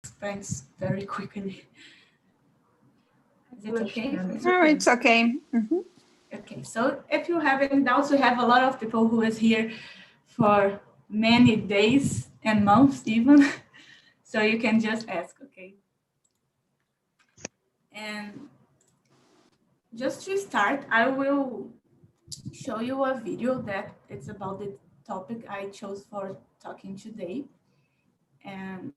expands very quickly. Is it okay? No, it's okay. Mm-hmm. Okay, so if you have any doubts, we have a lot of people who is here for many days and months even. So you can just ask, okay? And just to start, I will show you a video that it's about the topic I chose for talking today. And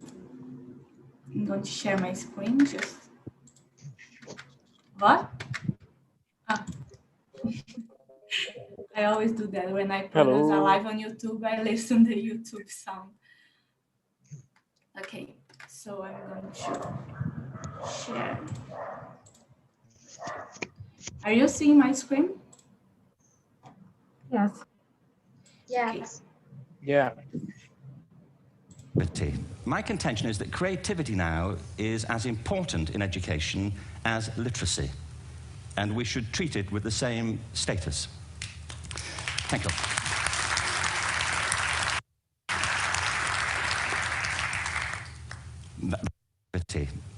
I'm going to share my screen just. What? Ah. I always do that when I put this live on YouTube, I listen to YouTube sound. Okay, so I'm going to share. Are you seeing my screen? Yes. Yes. Yeah. My contention is that creativity now is as important in education as literacy, and we should treat it with the same status. Thank you.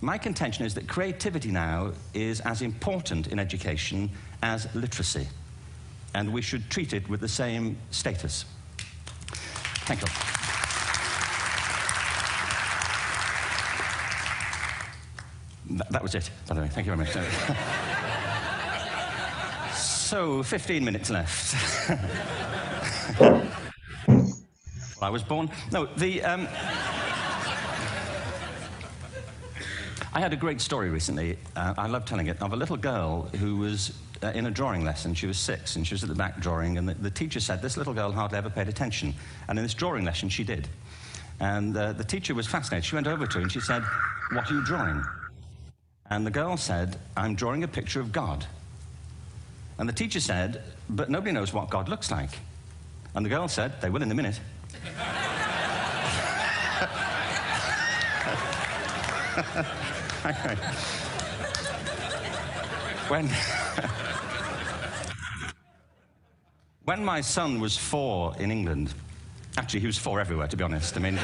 My contention is that creativity now is as important in education as literacy, and we should treat it with the same status. Thank you. That was it, by the way. Thank you very much. So, 15 minutes left. Well, I was born... No, I had a great story recently, I love telling it, of a little girl who was in a drawing lesson. She was 6, and she was at the back drawing, and the teacher said, this little girl hardly ever paid attention. And in this drawing lesson, she did. And the teacher was fascinated. She went over to her and she said, what are you drawing? And the girl said, I'm drawing a picture of God. And the teacher said, but nobody knows what God looks like. And the girl said, they will in a minute. When my son was 4 in England, actually he was 4 everywhere, to be honest. I mean,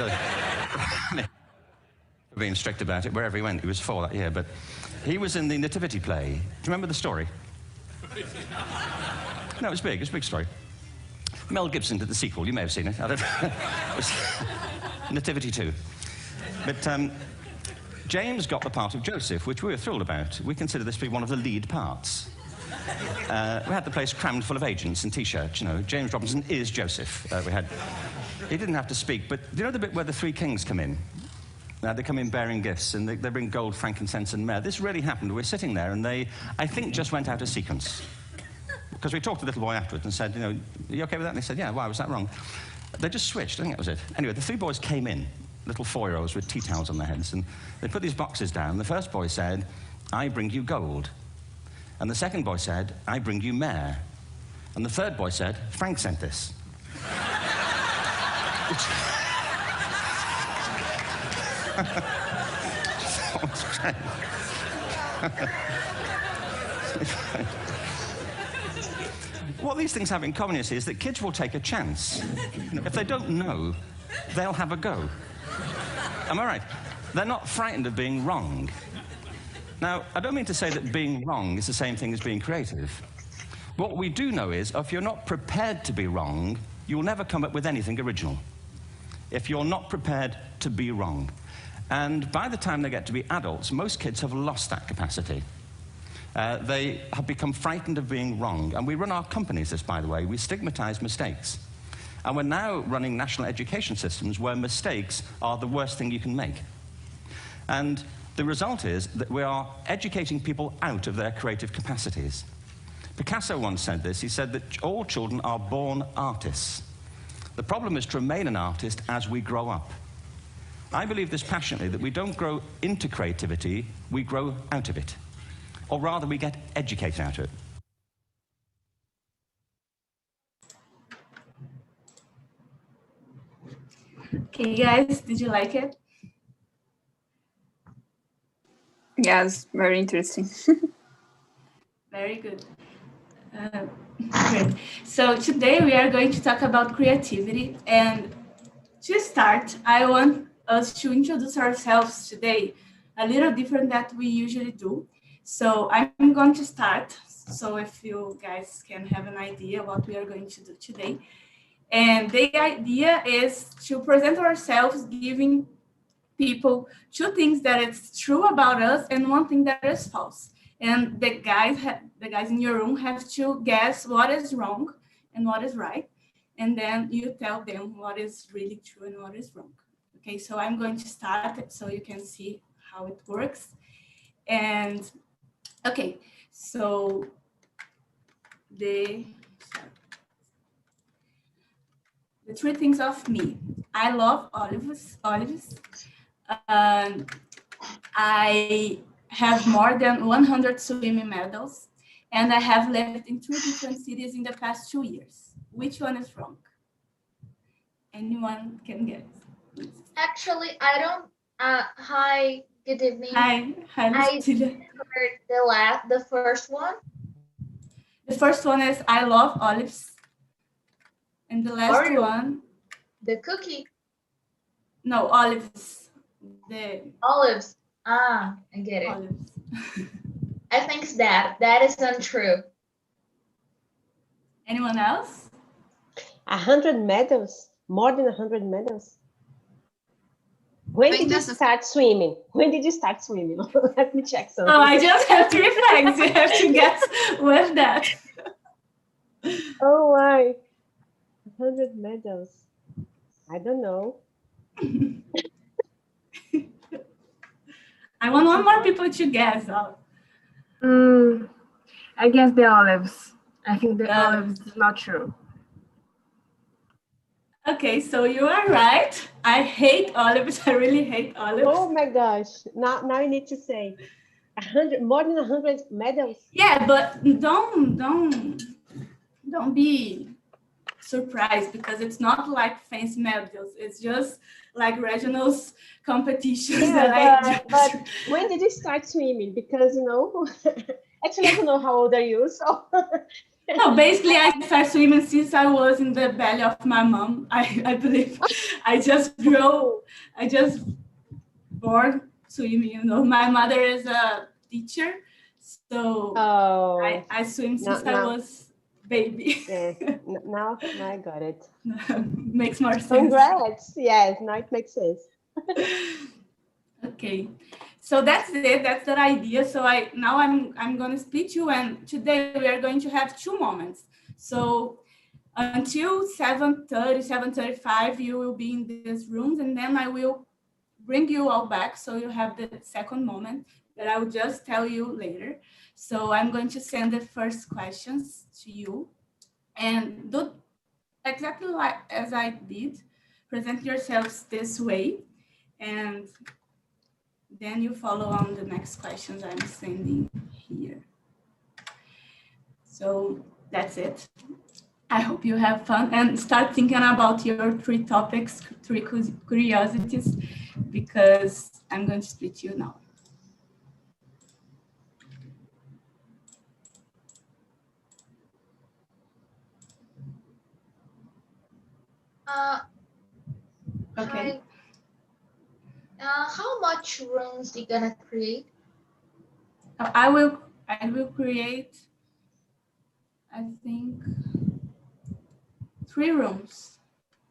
being strict about it, wherever he went, he was 4 that year. But he was in the Nativity play. Do you remember the story? No, it was big. It was a big story. Mel Gibson did the sequel. You may have seen it. I don't know. It was Nativity 2. But James got the part of Joseph, which we were thrilled about. We consider this to be one of the lead parts. We had the place crammed full of agents and T-shirts, you know. James Robinson is Joseph. He didn't have to speak, but do you know the bit where the 3 kings come in? They come in bearing gifts, and they bring gold, frankincense, and myrrh. This really happened. We're sitting there, and they, I think, just went out of sequence. Because we talked to the little boy afterwards and said, you know, are you okay with that? And he said, yeah, why, was that wrong? They just switched. I think that was it. Anyway, the 3 boys came in, little 4-year-olds with tea towels on their heads, and they put these boxes down. The first boy said, I bring you gold. And the second boy said, I bring you myrrh. And the third boy said, Frank sent this. What these things have in common is that kids will take a chance. If they don't know, they'll have a go. Am I right? They're not frightened of being wrong. Now, I don't mean to say that being wrong is the same thing as being creative. What we do know is, if you're not prepared to be wrong, you'll never come up with anything original. If you're not prepared to be wrong. And by the time they get to be adults, most kids have lost that capacity. They have become frightened of being wrong. And we run our companies this, by the way. We stigmatize mistakes. And we're now running national education systems where mistakes are the worst thing you can make. And the result is that we are educating people out of their creative capacities. Picasso once said this. He said that all children are born artists. The problem is to remain an artist as we grow up. I believe this passionately, that we don't grow into creativity, we grow out of it. Or rather, we get educated out of it. Okay, guys, did you like it? Yes, very interesting. Very good. Great. So today we are going to talk about creativity. And to start, I want us to introduce ourselves today a little different that we usually do. So I'm going to start. So if you guys can have an idea what we are going to do today. And the idea is to present ourselves, giving people two things that is true about us and one thing that is false. And the guys in your room have to guess what is wrong and what is right. And then you tell them what is really true and what is wrong. Okay, so I'm going to start so you can see how it works. And okay, so the three things of me. I love olives. I have more than 100 swimming medals, and I have lived in 3 different cities in the past 2 years. Which one is wrong? Anyone can guess? Actually, I don't. Hi, good evening. Hi, I Lucilla. heard the first one. The first one is I love olives, and the last Oreo. one, The cookie. no, olives. The Olives. I get it. olives. I think that is untrue. Anyone else? 100 medals? More than 100 medals? When did you start swimming? When did you start swimming? Let me check something. Oh, I just have 3 flags. You have to guess with that. Oh, why? 100 medals. I don't know. I want one more people to guess. I guess the olives. I think the olives is not true. Okay, so you are right. I hate olives. I really hate olives. Oh my gosh. Now you need to say 100, more than 100 medals. Yeah, but don't be surprised because it's not like fancy medals. It's just like regionals competitions. Yeah, but when did you start swimming? Because, you know, actually, I don't know how old are you, so. No, basically, I started swimming since I was in the belly of my mom. I believe I just born swimming. You know, my mother is a teacher, so I swim since I was baby. Yes, now I got it. Makes more sense. Congrats! Yes, now it makes sense. Okay. So that's it. That's the idea. So I'm going to split you, and today we are going to have 2 moments. So until 7:30, 7:35, you will be in these rooms, and then I will bring you all back. So you have the second moment that I will just tell you later. So I'm going to send the first questions to you, and do exactly like as I did. Present yourselves this way, and then you follow on the next questions I'm sending here. So that's it. I hope you have fun and start thinking about your 3 topics, 3 curiosities, because I'm going to split you now. Okay. How much rooms you gonna create? I will create, I think, 3 rooms.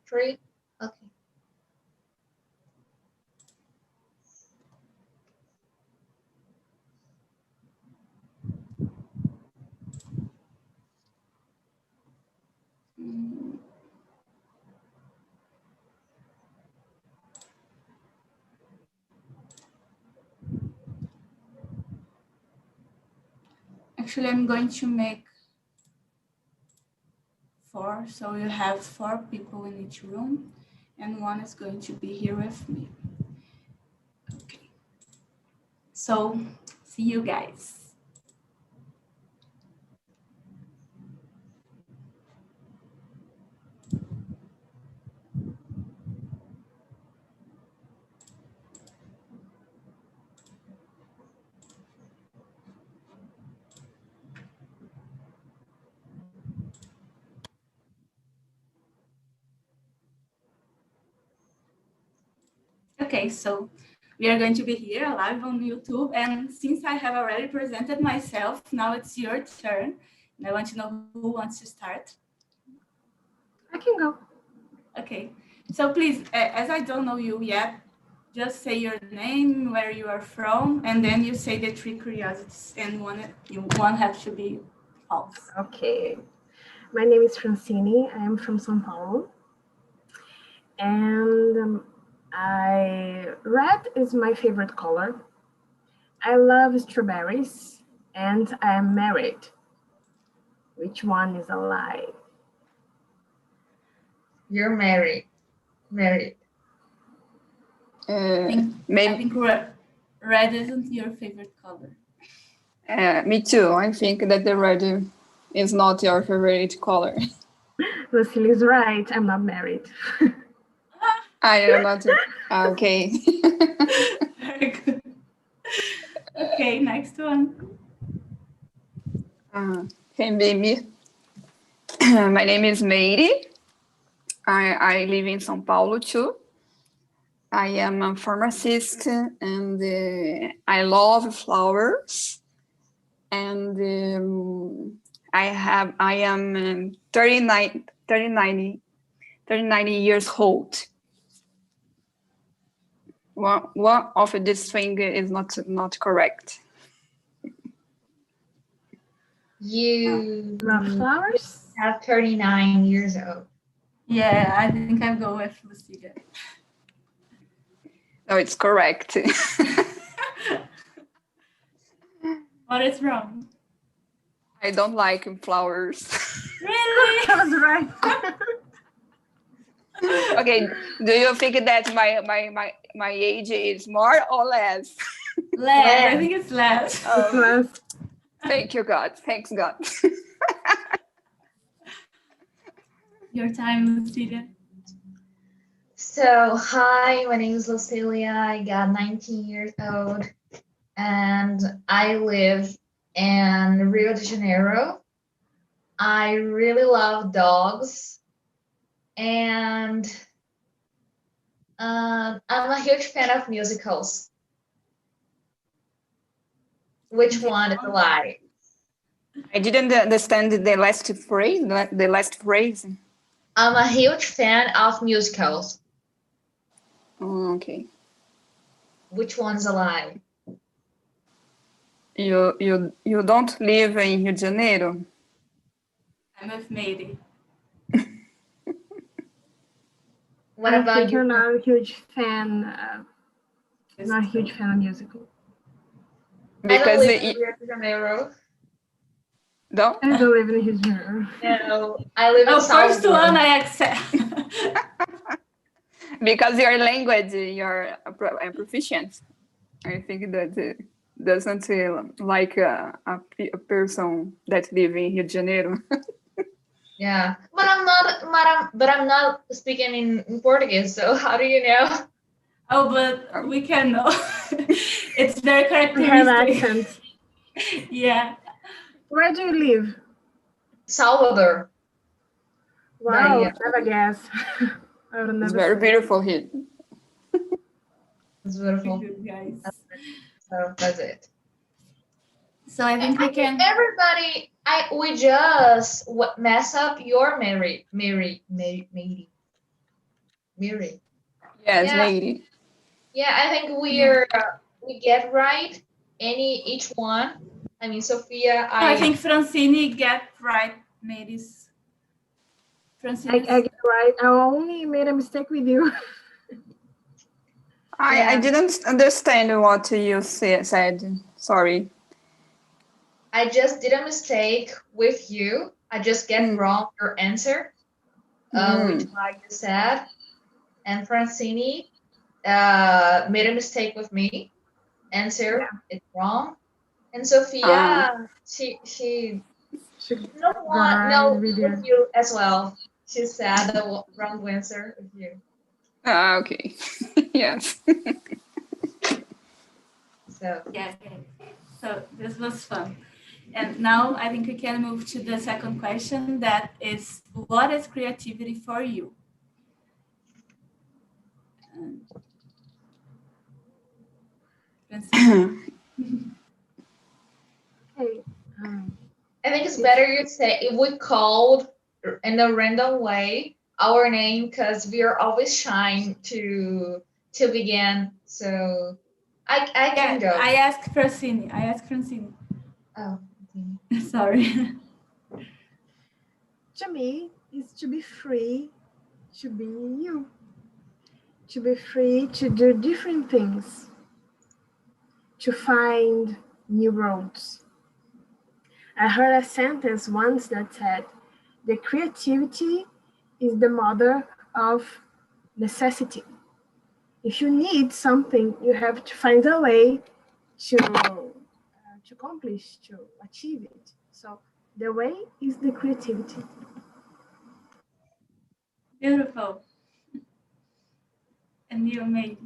3? Okay. Actually, I'm going to make 4, so you have 4 people in each room, and 1 is going to be here with me. Okay. So, see you guys. Okay, so we are going to be here live on YouTube. And since I have already presented myself, now it's your turn. And I want to know who wants to start. I can go. Okay, so please, as I don't know you yet, just say your name, where you are from, and then you say the 3 curiosities, and one has to be false. Okay. My name is Francine. I am from São Paulo. And red is my favorite color. I love strawberries, and I am married. Which one is a lie? You're married. Married. I Maybe think red isn't your favorite color. me too. I think that the red is not your favorite color. Lucille is right. I'm not married. I am not. Okay. Very good. Okay, next one. Hey, baby. My name is Meire. I live in São Paulo too. I am a pharmacist and I love flowers. And I am 39 years old. One of this thing is not correct. You Love flowers? have 39 years old. Yeah, I think I'll go with Lucia. No, it's correct. What is wrong? I don't like flowers. Really? I was right. Okay, do you think that my age is more or less? Less. I think it's less. It's less. Thank you, God. Thanks, God. Your time, Lucia. So, hi, my name is Lucilia. I got 19 years old and I live in Rio de Janeiro. I really love dogs and I'm a huge fan of musicals. Which one is a lie? I didn't understand the last phrase. The last phrase. I'm a huge fan of musicals. Oh, okay. Which one's a lie? You don't live in Rio de Janeiro? I'm with Mary. What I about think you're you? not a huge fan. Not a huge fan of musical. I don't Because live in Rio de Janeiro. no? I don't live in Rio de Janeiro. No, I live in Oh, first Salvador. one I accept. Because your language, you're proficient. I think that doesn't like a person that live in Rio de Janeiro. Yeah, but I'm not speaking in Portuguese. So how do you know? Oh, but we can know. It's very We have characteristic. accents. Yeah. Where do you live? Salvador. Wow, Yeah. never guess. I would It's never very say. beautiful here. It's beautiful. Good, guys. So that's it. So I think we can. Everybody, we just mess up your Mary. Yes, Yeah. lady. Yeah, I think we get right each one. I mean, Sophia, I think Francine get right Mary's. Francine. I get right. I only made a mistake with you. I didn't understand what you said. Sorry. I just did a mistake with you. I just get wrong your answer, which like you said. And Francine made a mistake with me. Answer is wrong. And Sophia, she no with you as well. She said the wrong answer with you. Okay. Yes. So Yeah. Okay. So this was fun. And now I think we can move to the second question, that is, what is creativity for you? Okay. I think it's better you say if we called in a random way our name because we are always shy to begin. So I can go. I asked Francine. Oh, okay. Sorry. To me, is to be free, to be you, to be free to do different things, to find new roads. I heard a sentence once that said, the creativity is the mother of necessity. If you need something, you have to find a way to accomplish, to achieve it. So the way is the creativity. Beautiful. And you, May.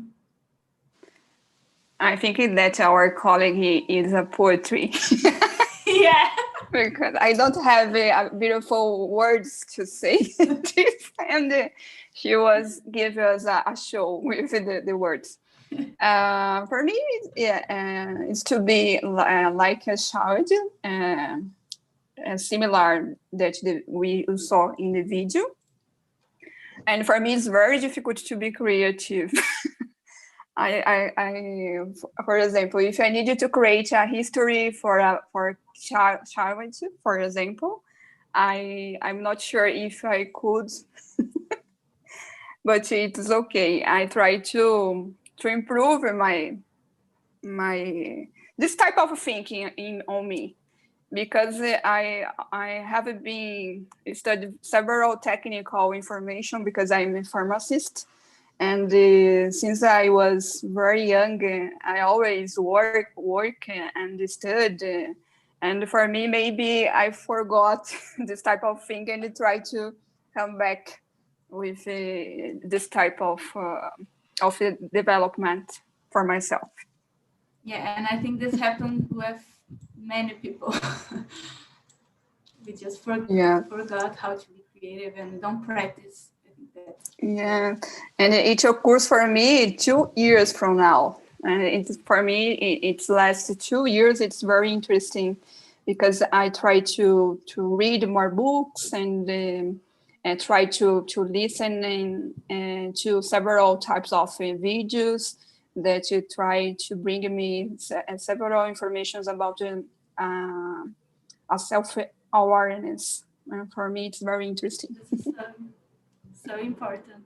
I think that our colleague is a poetry. Yeah. Because I don't have beautiful words to say this, and she was give us a show with the words. For me, it's to be like a child, similar that we saw in the video. And for me, it's very difficult to be creative. For example, if I needed to create a history for child, for example, I'm not sure if I could, but it's okay. I try to improve my this type of thinking on me, because I have been studied several technical information because I'm a pharmacist. And since I was very young, I always work and study. And for me, maybe I forgot this type of thing and try to come back with this type of development for myself. Yeah, and I think this happened with many people. We just forgot how to be creative and don't practice. Yeah, and it occurs for me 2 years from now, and for me it's last 2 years. It's very interesting because I try to read more books and try to listen and to several types of videos that you try to bring me several informations about a self-awareness. And for me, it's very interesting. This is so important.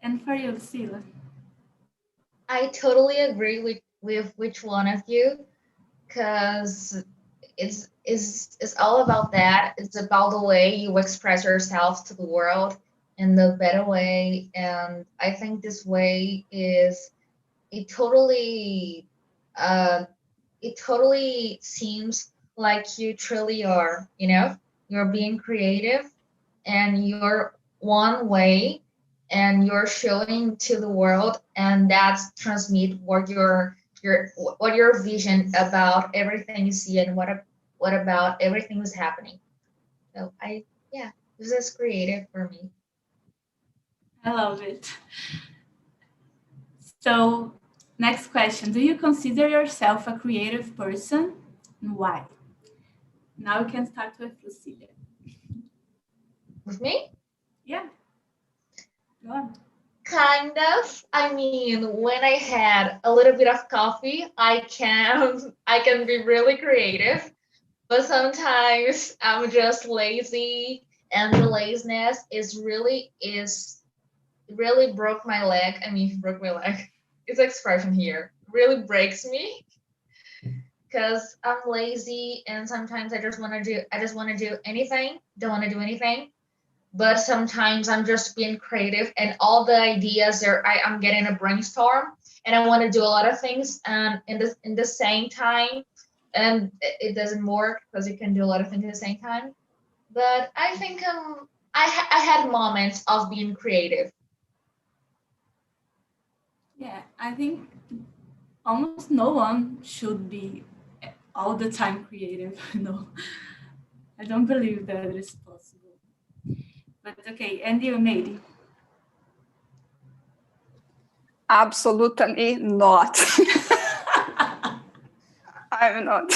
And for you, Lucila? I totally agree with which one of you, because it's all about that. It's about the way you express yourself to the world in the better way. And I think this way is it totally it totally seems like you truly are, you're being creative and you're one way and you're showing to the world, and that's transmit what your vision about everything you see and what about everything is happening. So this is creative for me. I love it. So, next question. Do you consider yourself a creative person? And why? Now we can start with Lucila. With me? Yeah. Go on. Kind of. I mean, when I had a little bit of coffee, I can be really creative, but sometimes I'm just lazy, and the laziness really broke my leg. I mean, broke my leg. It's expression here. Really breaks me because I'm lazy, and sometimes I just want to do anything. Don't want to do anything. But sometimes I'm just being creative, and all the ideas I'm getting a brainstorm, and I want to do a lot of things in the same time, and it doesn't work because you can do a lot of things at the same time. But I think I had moments of being creative. Yeah, I think almost no one should be all the time creative. I don't believe that is possible. But okay, and you, Mary? Absolutely not. I'm not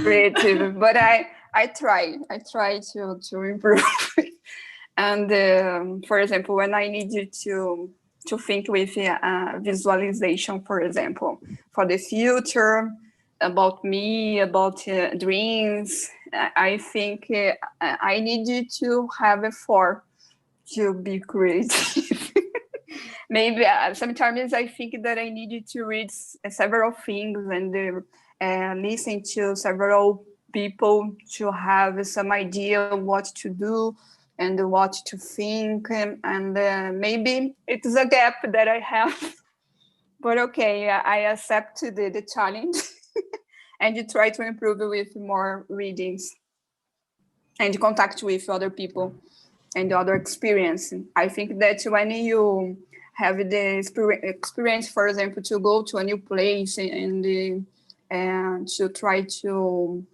creative, but I try to improve. And for example, when I need you to think with visualization, for example, for the future, about me, about dreams, I think I need you to have a four to be creative. Maybe sometimes I think that I needed to read several things and listen to several people to have some idea what to do and what to think. And maybe it's a gap that I have. But okay, I accept the challenge and you try to improve with more readings and contact with other people and other experience. I think that when you have the experience, for example, to go to a new place and to try to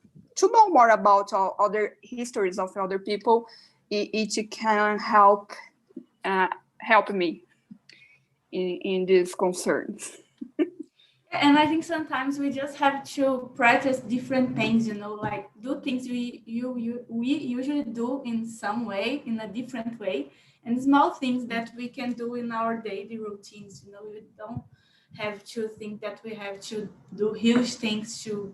know more about other histories of other people, it can help me in these concerns. And I think sometimes we just have to practice different things, you know, like do things we usually do in some way, in a different way, and small things that we can do in our daily routines. You know, we don't have to think that we have to do huge things to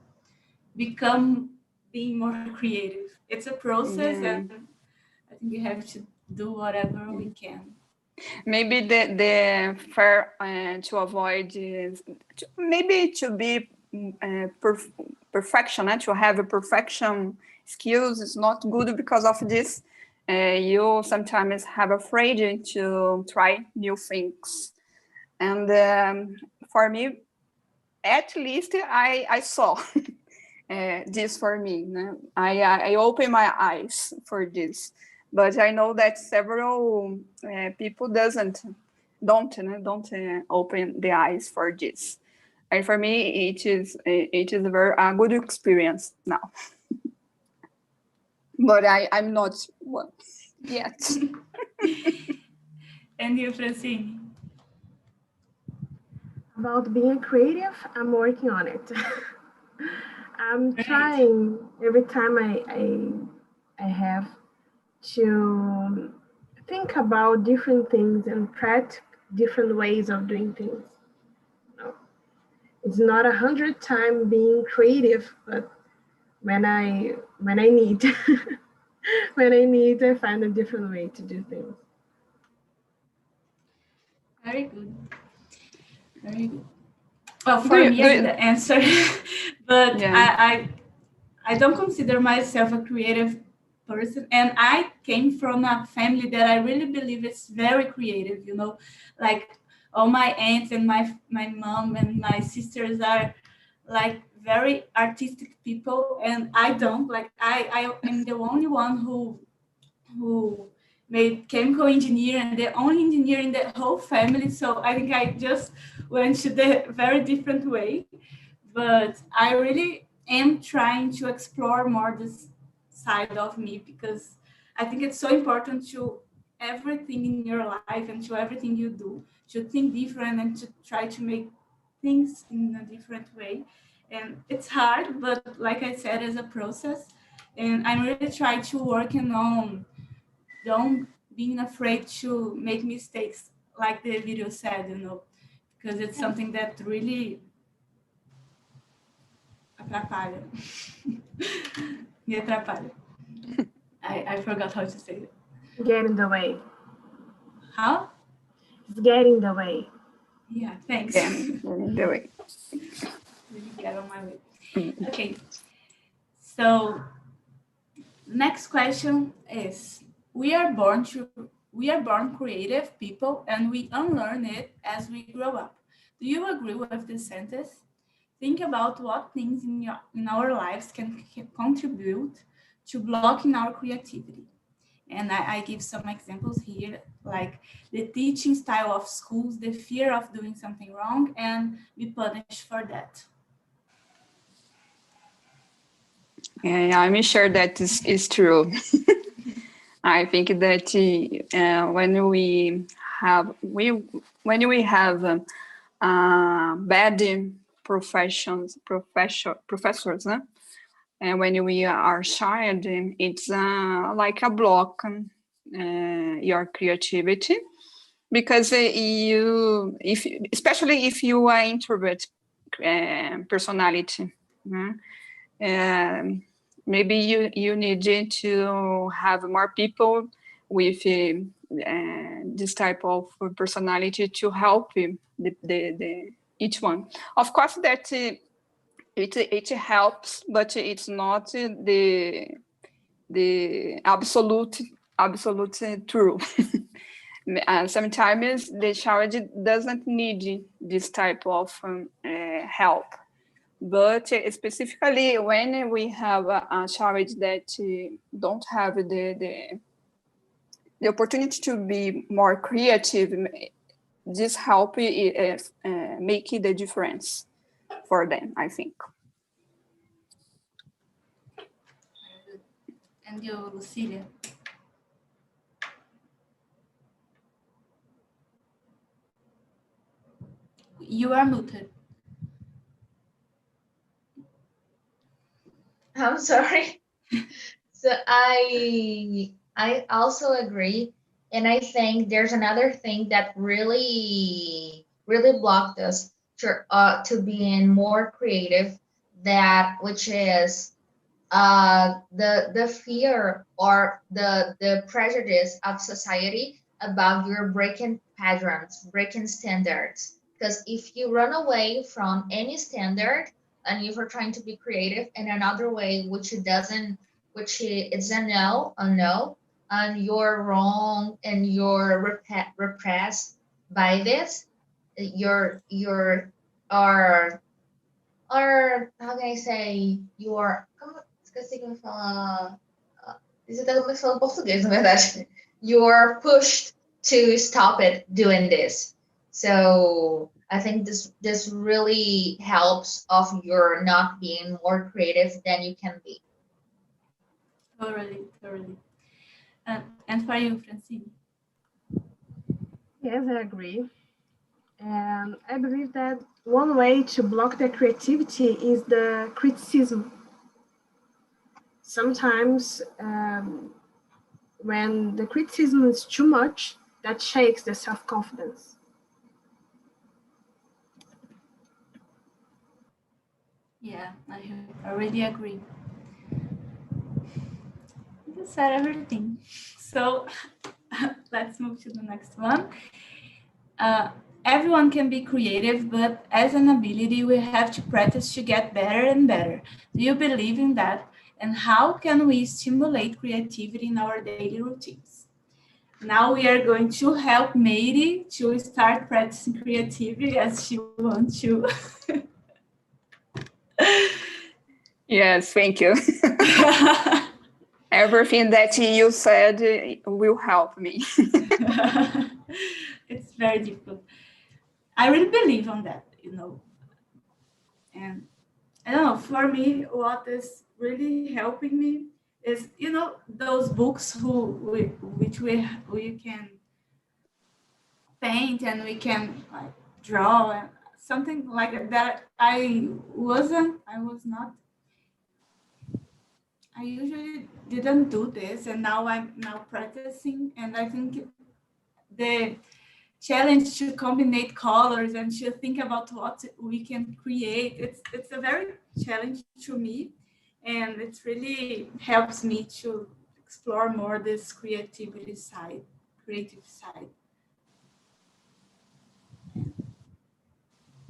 become being more creative. It's a process, and I think we have to do whatever we can. Maybe the fair to avoid maybe to be perfection, to have a perfection skills is not good because of this. You sometimes have afraid to try new things, and for me, at least I saw this for me. I open my eyes for this. But I know that several people don't open the eyes for this, and for me it is a very good experience now. But I'm not one yet. And you, Francine? About being creative, I'm working on it. I'm Great. trying every time I have to think about different things and practice different ways of doing things. No, it's not 100 times being creative, but when I need when I need, I find a different way to do things. Very good. Very good. Well, for me, I didn't answer, but yeah. I don't consider myself a creative person, and I came from a family that I really believe is very creative. You know, like all my aunts and my mom and my sisters are like very artistic people, and I don't. Like I am the only one who made chemical engineer and the only engineer in the whole family. So I think I just went to the very different way. But I really am trying to explore more this side of me, because I think it's so important to everything in your life and to everything you do, to think different and to try to make things in a different way. And it's hard, but like I said, it's a process. And I'm really trying to working on don't being afraid to make mistakes, like the video said, you know, because it's something that really atrapalha. Me atrapalha. I forgot how to say it. Get in the way. How? Get in the way. Yeah, thanks. Get in the way. Really get on my way. Okay. So next question is: we are born creative people, and we unlearn it as we grow up. Do you agree with this sentence? Think about what things in our lives can contribute to blocking our creativity. And I give some examples here, like the teaching style of schools, the fear of doing something wrong and be punished for that. Yeah, I'm sure that is true. I think that when we have bad professors, huh? And when we are child, it's like a block your creativity, because especially if you are introvert personality, maybe you need to have more people with this type of personality to help the each one. Of course, that it helps, but it's not the absolute true. Sometimes the child doesn't need this type of help. But specifically when we have a child that don't have the opportunity to be more creative, this help make the difference for them, I think. And you, Lucilia? You are muted. I'm sorry. So I also agree, and I think there's another thing that really blocked us to being more creative, that which is the fear or the prejudice of society about your breaking patterns, breaking standards. Because if you run away from any standard and if you're trying to be creative in another way, which it's a no, and you're wrong and you're repressed by this, you're or how can I say, you're. Esqueci como fala. Isso até como fala em português, na verdade. You're pushed to stop it doing this. So I think this really helps of your not being more creative than you can be. Totally. And for you, Francine? Yes, I agree. And I believe that one way to block the creativity is the criticism. Sometimes when the criticism is too much, that shakes the self-confidence. Yeah, I already agree. You said everything. So let's move to the next one. Everyone can be creative, but as an ability, we have to practice to get better and better. Do you believe in that? And how can we stimulate creativity in our daily routines? Now we are going to help Mary to start practicing creativity as she wants to. Yes, thank you. Everything that you said will help me. It's very difficult. I really believe on that, And I don't know, for me, what is really helping me is, those books which we can paint and we can like draw and something like that. I usually didn't do this, and now I'm practicing, and I think the challenge to combine colors and to think about what we can create, it's a very challenge to me, and it really helps me to explore more this creative side.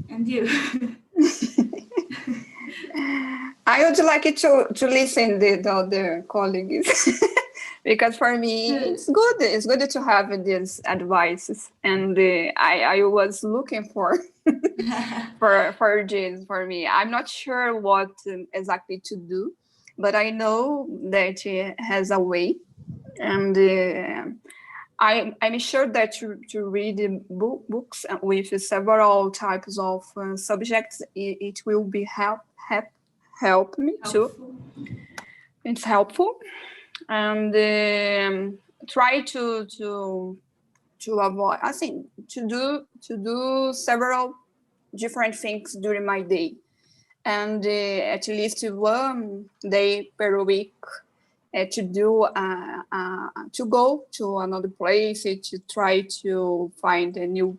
And you? I would like to listen the other colleagues because for me it's good. It's good to have these advices, and I was looking for this for me. I'm not sure what exactly to do, but I know that it has a way, and I'm sure that to read books with several types of subjects, it will be help me too. It's helpful, and try to avoid. I think to do several different things during my day. And at least 1 day per week to do to go to another place, to try to find a new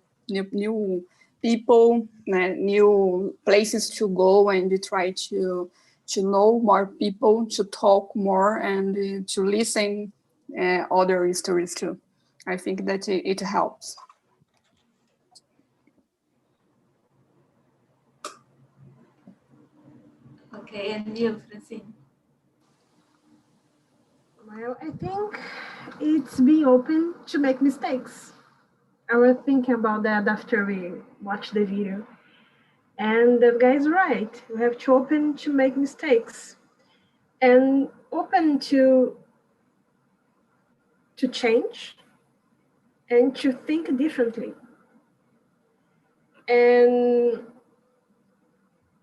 people, new places to go, and to try to know more people, to talk more, and to listen other stories too. I think that it helps. Okay, and you, Francine? Well, I think it's being open to make mistakes. I was thinking about that after we watched the video. And the guy's right. We have to open to make mistakes and open to change and to think differently. And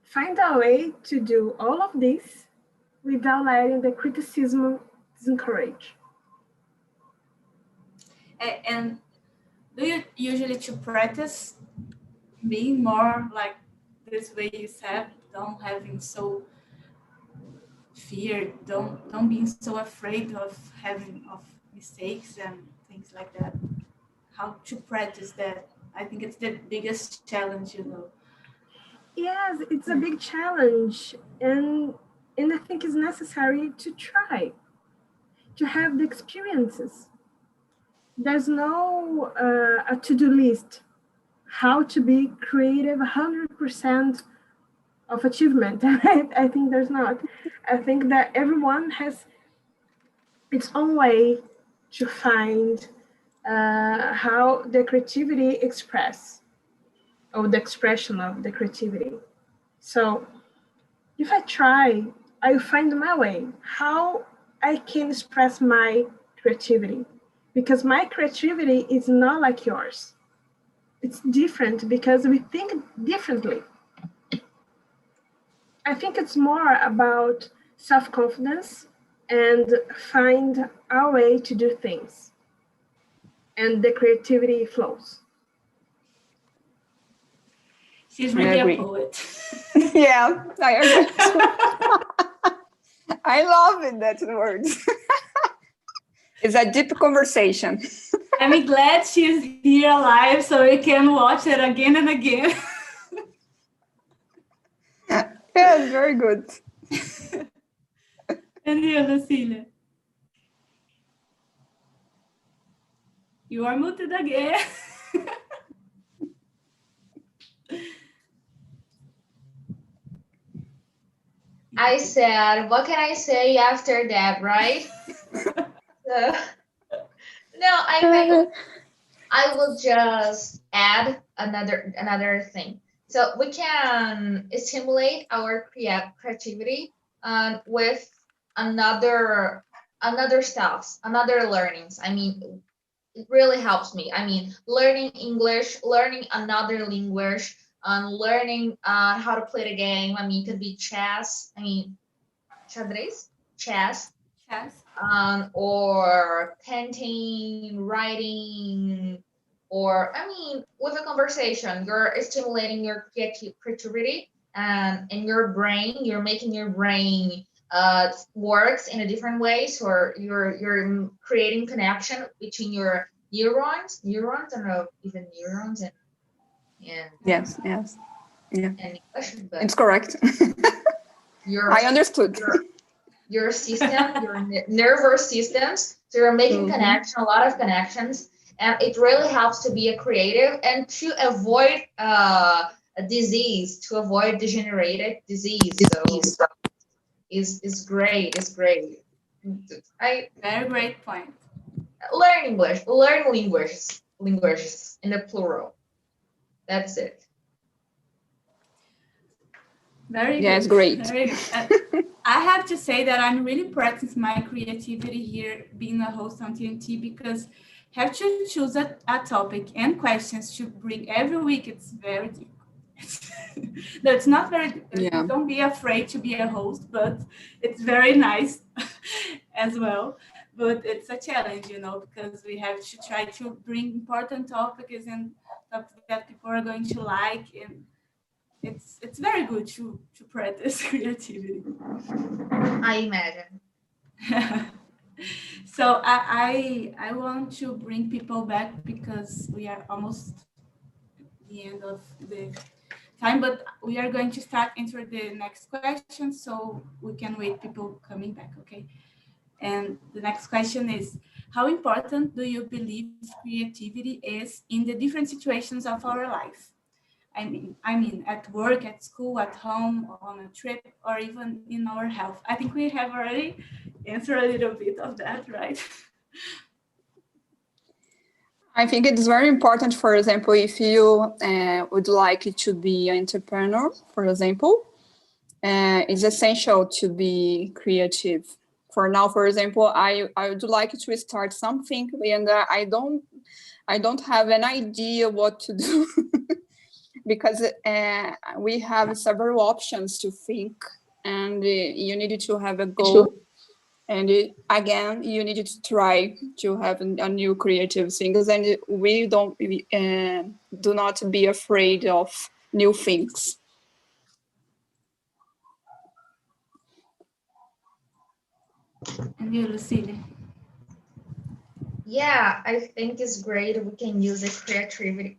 find a way to do all of this without letting the criticism discourage. And do you usually to practice being more like this way you said, don't having so fear, don't being so afraid of having of mistakes and things like that? How to practice that? I think it's the biggest challenge, you know. Yes, it's a big challenge, and I think it's necessary to try to have the experiences. There's no a to-do list how to be creative 100% of achievement. I think there's not. I think that everyone has its own way to find how the creativity express, or the expression of the creativity. So if I try, I find my way, how I can express my creativity. Because my creativity is not like yours. It's different because we think differently. I think it's more about self-confidence and find our way to do things. And the creativity flows. She's really a poet. Yeah, I agree. I love it, that word. It's a deep conversation. I'm glad she's here alive so we can watch it again and again. Yeah, very good. And you, Lucília? You are muted again. I said, what can I say after that, right? No, I will just add another thing. So we can stimulate our creativity with another stuffs, another learnings. I mean, it really helps me. I mean, learning English, learning another language, learning how to play the game. I mean, it could be chess. I mean, xadrez, chess, or painting, writing, or I mean, with a conversation, you're stimulating your creativity and in your brain. You're making your brain works in a different ways, or you're creating connection between your neurons. I don't know even neurons and yes, yeah, and English, but it's correct. I understood. Your system, your nervous systems. So you're making connection, a lot of connections, and it really helps to be a creative and to avoid a disease, to avoid degenerated disease. So is great. It's great. Very great point. Learn English, learn languages in the plural. That's it. Very yeah, good. It's great. Very good. I have to say that I'm really practicing my creativity here being a host on TNT, because have to choose a topic and questions to bring every week. It's very difficult. That's not very, don't be afraid to be a host, but it's very nice as well. But it's a challenge, you know, because we have to try to bring important topics and topics that people are going to like, and it's very good to practice creativity. I imagine. So I want to bring people back because we are almost the end of the time, but we are going to start answer the next question so we can wait people coming back, okay? And the next question is, how important do you believe creativity is in the different situations of our life? I mean, at work, at school, at home, on a trip, or even in our health. I think we have already answered a little bit of that, right? I think it's very important, for example, if you would like to be an entrepreneur, for example, it's essential to be creative. For now, for example, I would like to start something and I don't have an idea what to do because we have several options to think and you need to have a goal. And again, you need to try to have a new creative things, and we do not be afraid of new things. And you, Lucille? Yeah, I think it's great. We can use the creativity,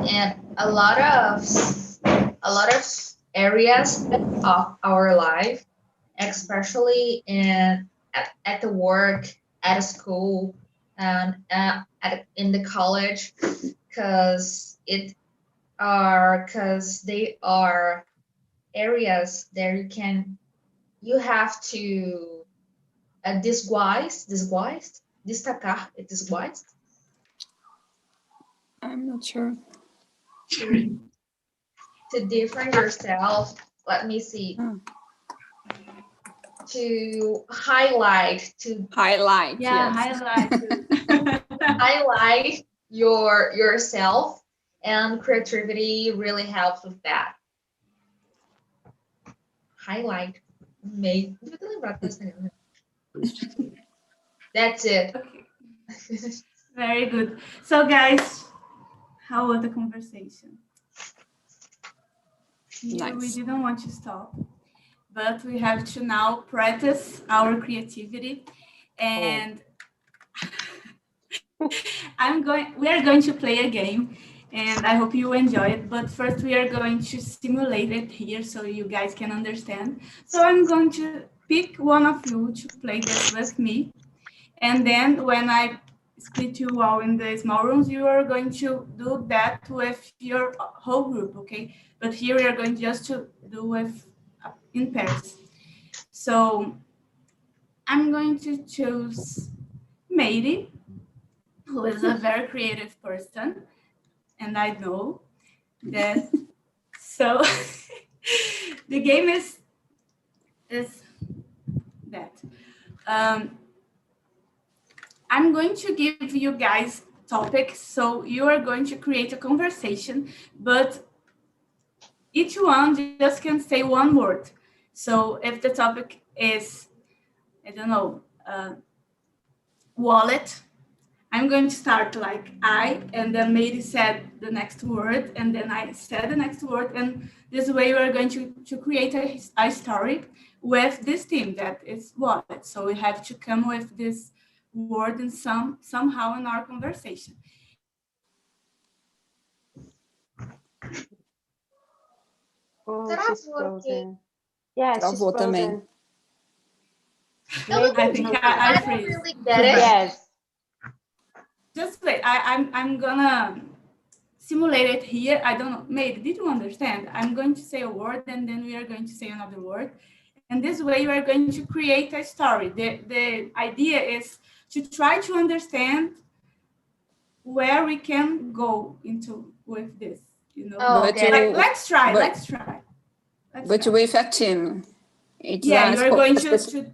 and a lot of areas of our life, especially at the work, at a school, and in the college, because they are areas that you have to destacar. I'm not sure. To different yourself. Let me see. To highlight. Yeah, yes. Highlight yourself, and creativity really helps with that. Highlight. That's it. Okay. Very good. So guys, how was the conversation? Here we Nice. didn't want to stop, but we have to now practice our creativity, and we are going to play a game, and I hope you enjoy it. But first we are going to simulate it here so you guys can understand. So I'm going to pick one of you to play this with me, and then when I split you all in the small rooms, you are going to do that with your whole group, okay? But here we are going just to do with in pairs. So I'm going to choose Mady, who is a very creative person, and I know that. So the game is that. I'm going to give you guys topics, so you are going to create a conversation, but each one just can say one word. So if the topic is, I don't know, wallet, I'm going to start like I, and then Mary said the next word, and then I said the next word, and this way we're going to create a story with this theme that is wallet. So we have to come with this word in somehow in our conversation. Oh, she's frozen. Yeah, she's Travou também. frozen. I think I don't freeze. really get it. Yes. Just wait. I'm gonna simulate it here. I don't know. Maybe did you understand? I'm going to say a word and then we are going to say another word. And this way we are going to create a story. The idea is to try to understand where we can go into with this. You know. Oh, okay. Let's try. But with a team. It's you are going to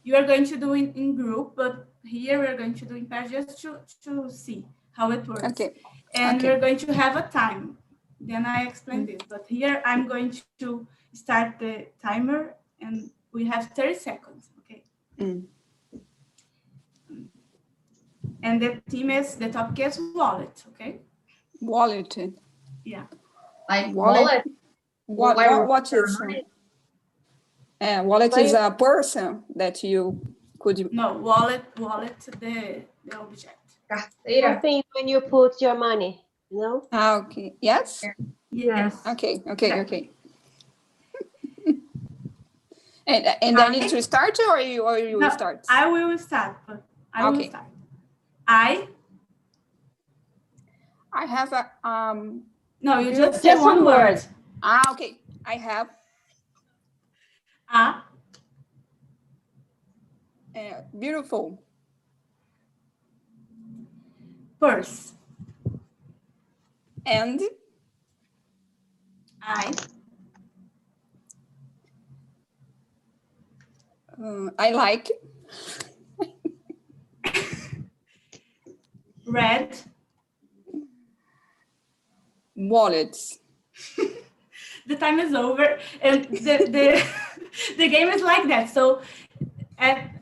you are going to do it in group, but here we're going to do in pairs just to see how it works. Okay. And Okay. we're going to have a time. Then I explain this, but here I'm going to start the timer and we have 30 seconds, okay? And the topic is wallet, okay? Wallet. Yeah. Like Wallet. wallet. What is wallet is a person that you could. No, wallet, the object. Carteira. Something when you put your money, you know? Okay. Yes. Yes. Okay. And I need to start or you No, start? I will start. But I will Okay. start. I. I have a No, you just say Just one word. word. Okay. I have A. Beautiful. Purse. And I like red. wallets. The time is over, and the the game is like that. So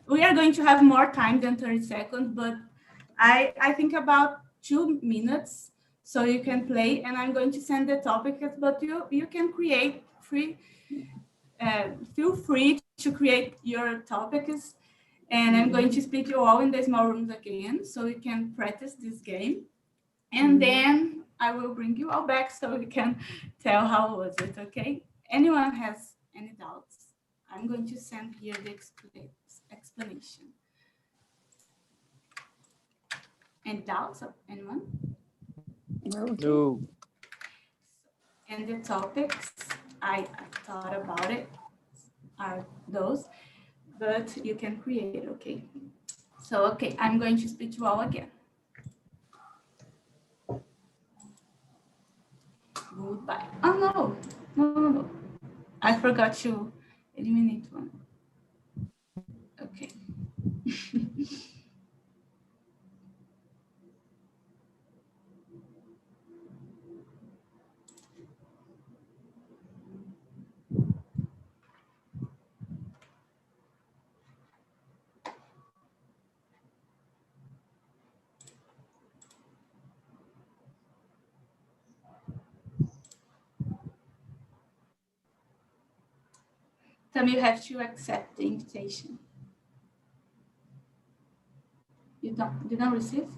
we are going to have more time than 30 seconds, but I think about 2 minutes, so you can play, and I'm going to send the topics, but you can create free. Feel free to create your topics, and I'm going to split you all in the small rooms again, so you can practice this game, and then I will bring you all back so we can tell how was it. Okay? Anyone has any doubts? I'm going to send here the explanation. Any doubts of anyone? No. And the topics, I thought about it, are those, but you can create, okay? So, okay, I'm going to speak you all again. Goodbye. Oh, no. I forgot to eliminate one. Okay. Then you have to accept the invitation. You don't receive?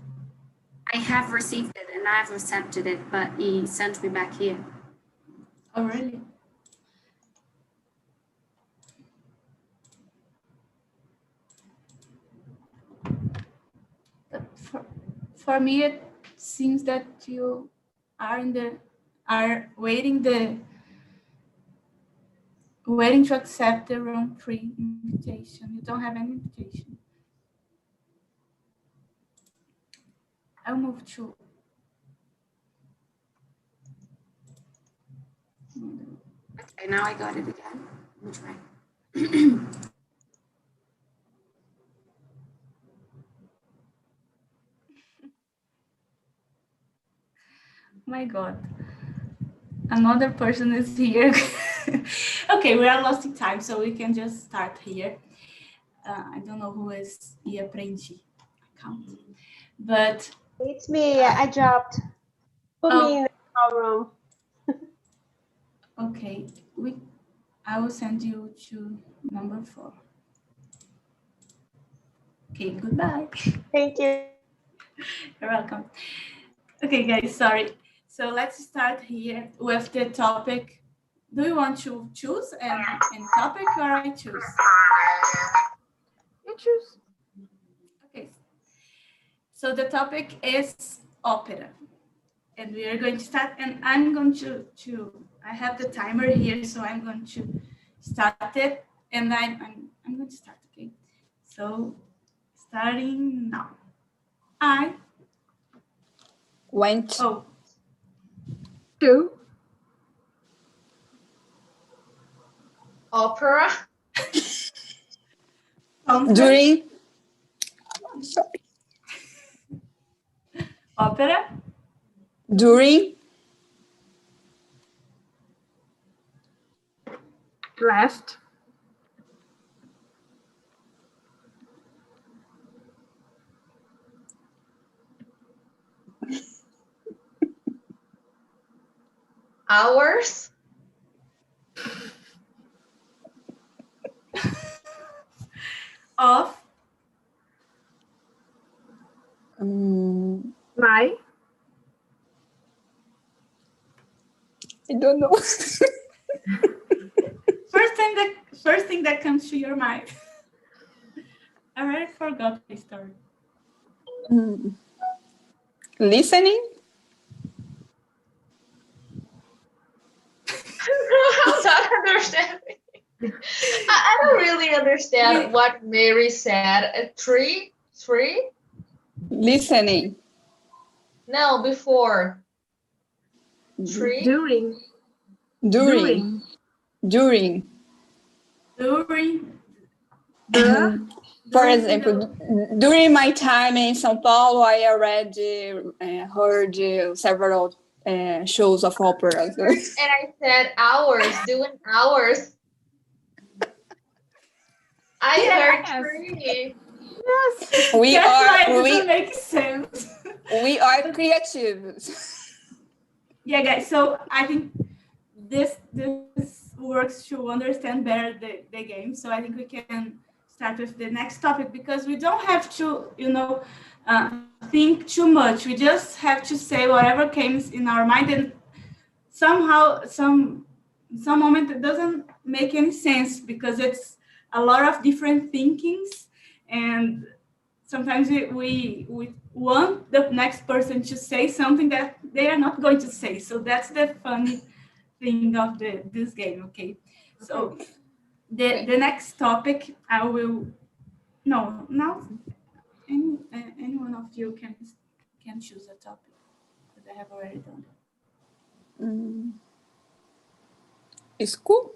I have received it and I've accepted it, but he sent me back here. Oh, really? But for me, it seems that you are waiting to accept the round 3 invitation. You don't have any invitation. I'll move to. Okay, now I got it again. Let me try. My God. Another person is here. Okay, we are lost in time, so we can just start here. I don't know who is Aprendi account, but It's me. I dropped. Put me in the room. Okay, I will send you to number 4. Okay, goodbye. Thank you. You're welcome. Okay, guys, sorry. So let's start here with the topic. Do you want to choose any topic or I choose? You choose. Okay. So the topic is opera. And we are going to start, and I'm going to I have the timer here, so I'm going to start it, and I'm going to start, okay? So starting now. I went to Opera. during opera during last hours Of My. I don't know. first thing that comes to your mind. I already forgot the story. Listening? I'm not understanding. I don't really understand what Mary said. Three? Listening. No, before. Three? During. During. For example, during my time in São Paulo, I already heard several shows of opera. And I said hours, doing hours. I heard three. Yes. Doesn't make sense. We are creative. Yeah, guys. So I think this works to understand better the game. So I think we can start with the next topic because we don't have to, think too much. We just have to say whatever comes in our mind, and somehow some moment it doesn't make any sense because it's a lot of different thinkings, and sometimes we want the next person to say something that they are not going to say. So that's the funny thing of this game. Okay, so the next topic I will no now any one of you can choose a topic because I have already done it. School.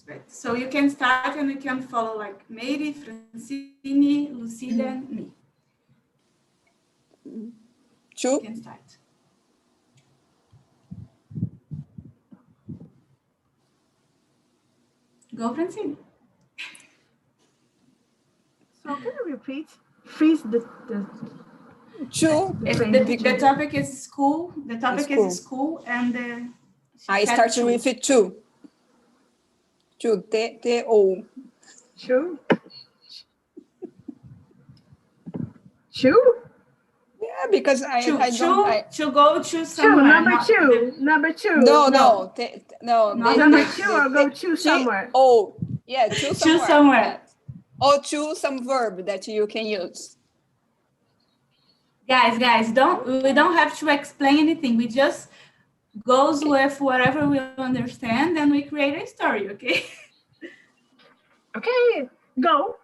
Right. So you can start and you can follow like Mary, Francine, Lucida, and me. Two. You can start. Go, Francine. So can you repeat? Freeze the Two. The topic is school. The topic is school, and I started with two. Two. T-O. Two. Two? Yeah, because I to go to somewhere. Two, number two. No. Number two or go to somewhere. Oh, yeah, choose somewhere. Choose somewhere. Or choose some verb that you can use. Guys, we don't have to explain anything. We just goes with whatever we understand and we create a story, okay? Okay, go.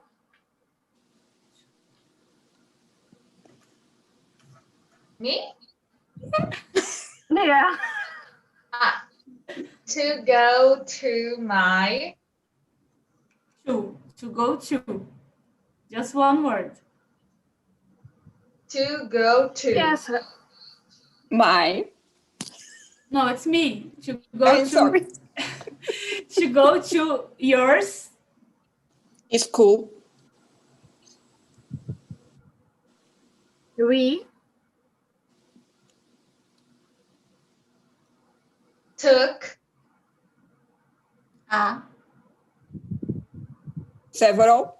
Me? Yeah. To go to my. To go to. Just one word. To go to. Yes. My. No, it's me. To go sorry. To go to yours. It's cool. We took several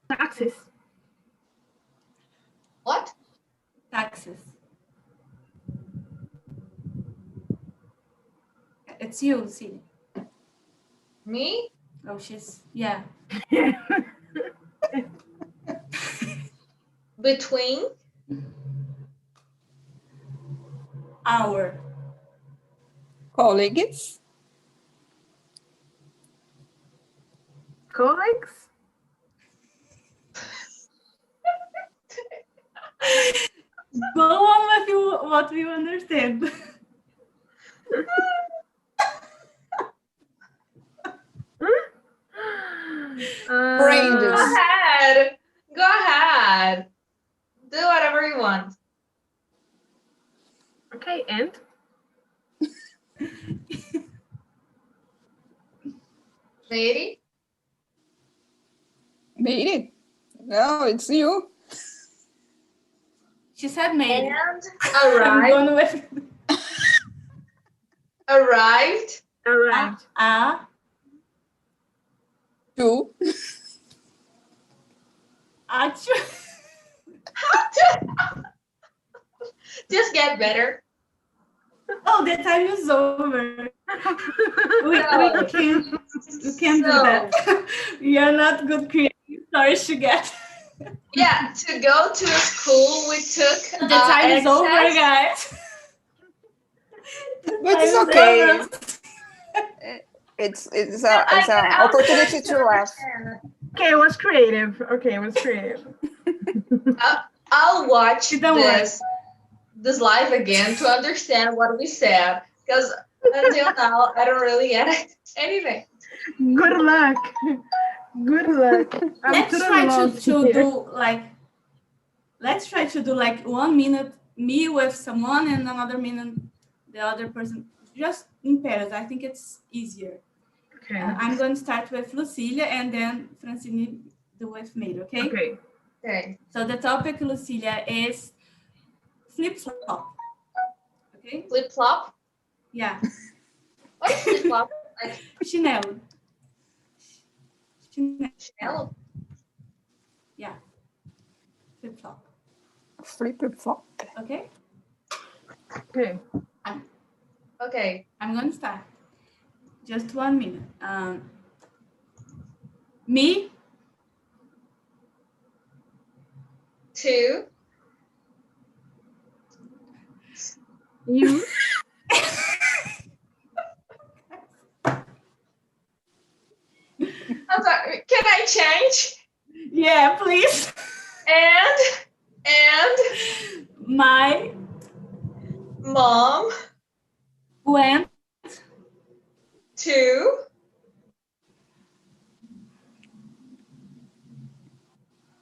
taxes. What? Taxes. It's you, see. Me? Oh, she's, yeah. Between our colleagues. Colleagues? Go on with what we understand. Friends. Go ahead. Do whatever you want. Okay, and? Lady? Made it. No, it's you. She said maybe. And I'm arrived. going with Arrived. Arrived. Two. Actually, Just get better. oh, the time is over. We So- can't do that. We are not good creative. Sorry, Shuget. Yeah, to go to school, we took The time is over, access. guys. But it's Time is okay. over. It's I an can opportunity to laugh. understand. Okay, it was creative. Okay, it was creative. I'll watch Don't worry. this live again to understand what we said, because until now I don't really get anything. Good luck. Good luck. I'm Let's totally try lost to here. do like. Let's try to do like 1 minute me with someone and another minute the other person, just in pairs. I think it's easier. Okay. I'm going to start with Lucilia and then Francine do with me, okay? Okay. Okay. So the topic, Lucilia, is flip-flop. Okay? Flip flop. Yeah. What is flip flop? Like Chinelo. Chinelo. Chanel? Yeah. Flip-flop. Flip-flop. Okay? Okay. Okay. I'm going to start. Just 1 minute. Me, Two. You. I'm sorry. Can I change? yeah, please. And My mom. went Two.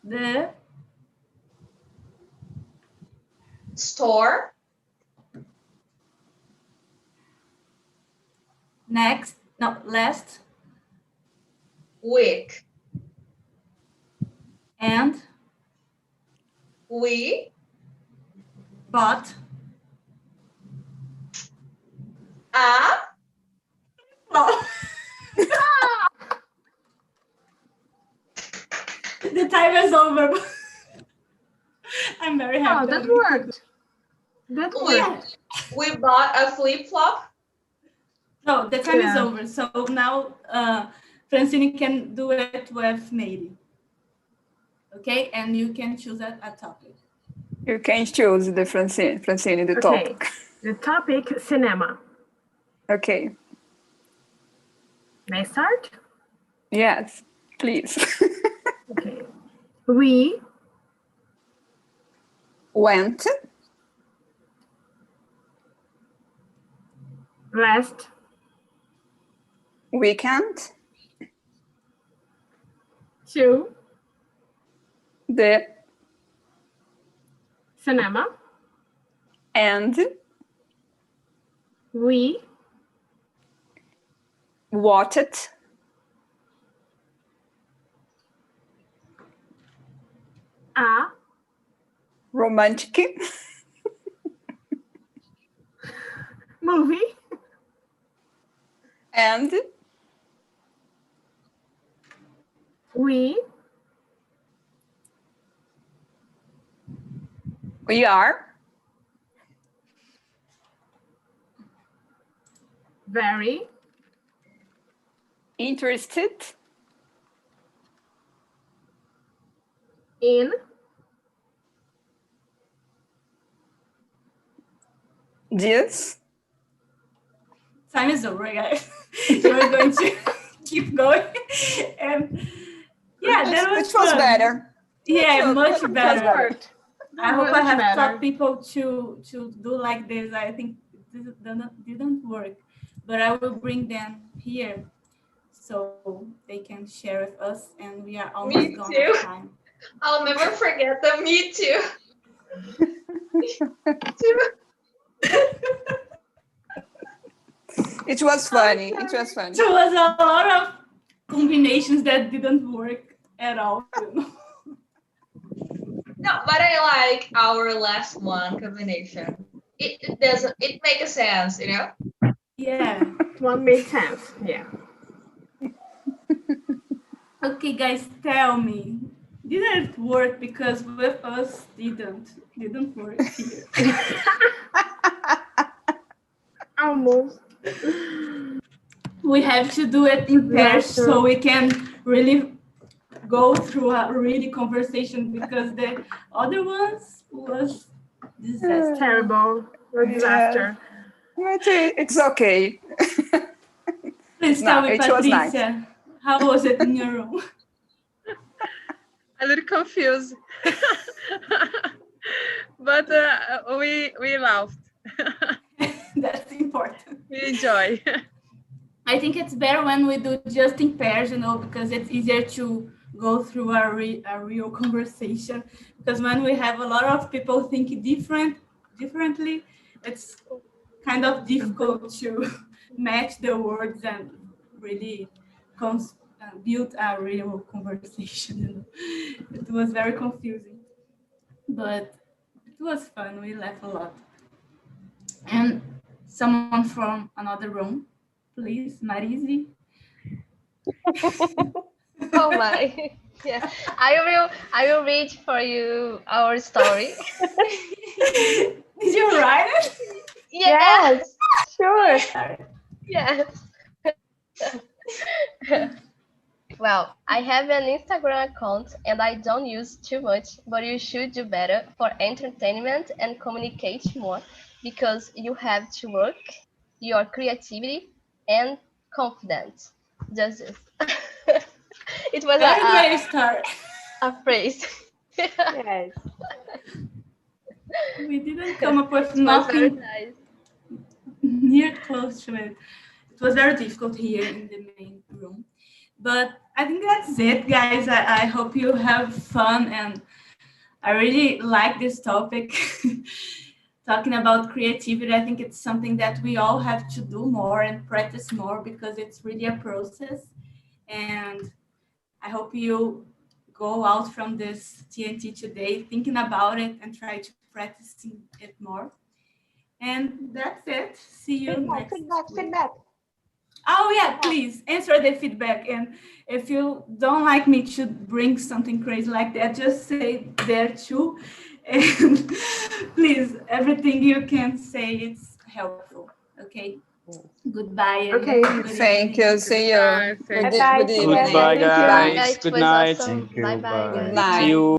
the Store. last Week. and We. bought A. oh. The time is over. I'm very Oh, happy. that worked. That We, worked. we bought a flip flop. No, the time is Yeah. over. So now Francine can do it with Mary. Okay, and you can choose a topic. You can choose the Francine, the Okay. topic. The topic, cinema. Okay. May I start? Yes, please. Okay. We Went last weekend to the cinema. and We watched a romantic movie. and We are very interested in this Time is over, guys. We're going to keep going. And yeah, that was which was fun. better. Yeah, much That better. worked. I hope I Much have better. taught people to do like this. I think this didn't work, but I will bring them here so they can share with us. And we are almost Me gone too. of time. I'll never forget the me too. It was funny. It was funny. There was a lot of combinations that didn't work at all. No, but But I like our last one combination. It doesn't. It makes a sense, you know. Yeah. One makes sense. Yeah. Okay, guys, tell me. Didn't it work because with us didn't work here. Almost. We have to do it in pairs so we can really go through a really conversation because the other ones was disaster. Terrible. A disaster. But it's okay. Please tell me, it was nice. Patricia, how was it in your room? A little confused. But we laughed. That's important. We enjoy. I think it's better when we do just in pairs, you know, because it's easier to go through a real conversation. Because when we have a lot of people thinking differently, it's kind of difficult to match the words and really build a real conversation. You know? It was very confusing, but it was fun. We laughed a lot. And someone from another room, please, Marise. Oh my. Yeah. I will read for you our story. Did you write it? Yes. Sure. Yes. Well, I have an Instagram account and I don't use too much, but you should do better for entertainment and communicate more because you have to work your creativity and confidence. Just this. It was Very great start. a phrase. Yes. We didn't come up with It was very nothing nice. near close to it. It was very difficult here in the main room. But I think that's it, guys. I hope you have fun, and I really like this topic. Talking about creativity, I think it's something that we all have to do more and practice more because it's really a process. And I hope you go out from this TNT today thinking about it and try to practice it more. And that's it. See you next week. Feedback. Oh yeah, please answer the feedback. And if you don't like me to bring something crazy like that, just say there too. And please, everything you can say, it's helpful. Okay. Goodbye. Okay. Thank you. See you. Bye. Good Bye-bye. evening. Goodbye, Yeah, guys. it Good was night. awesome. Thank you. Bye bye, Bye. guys. See you.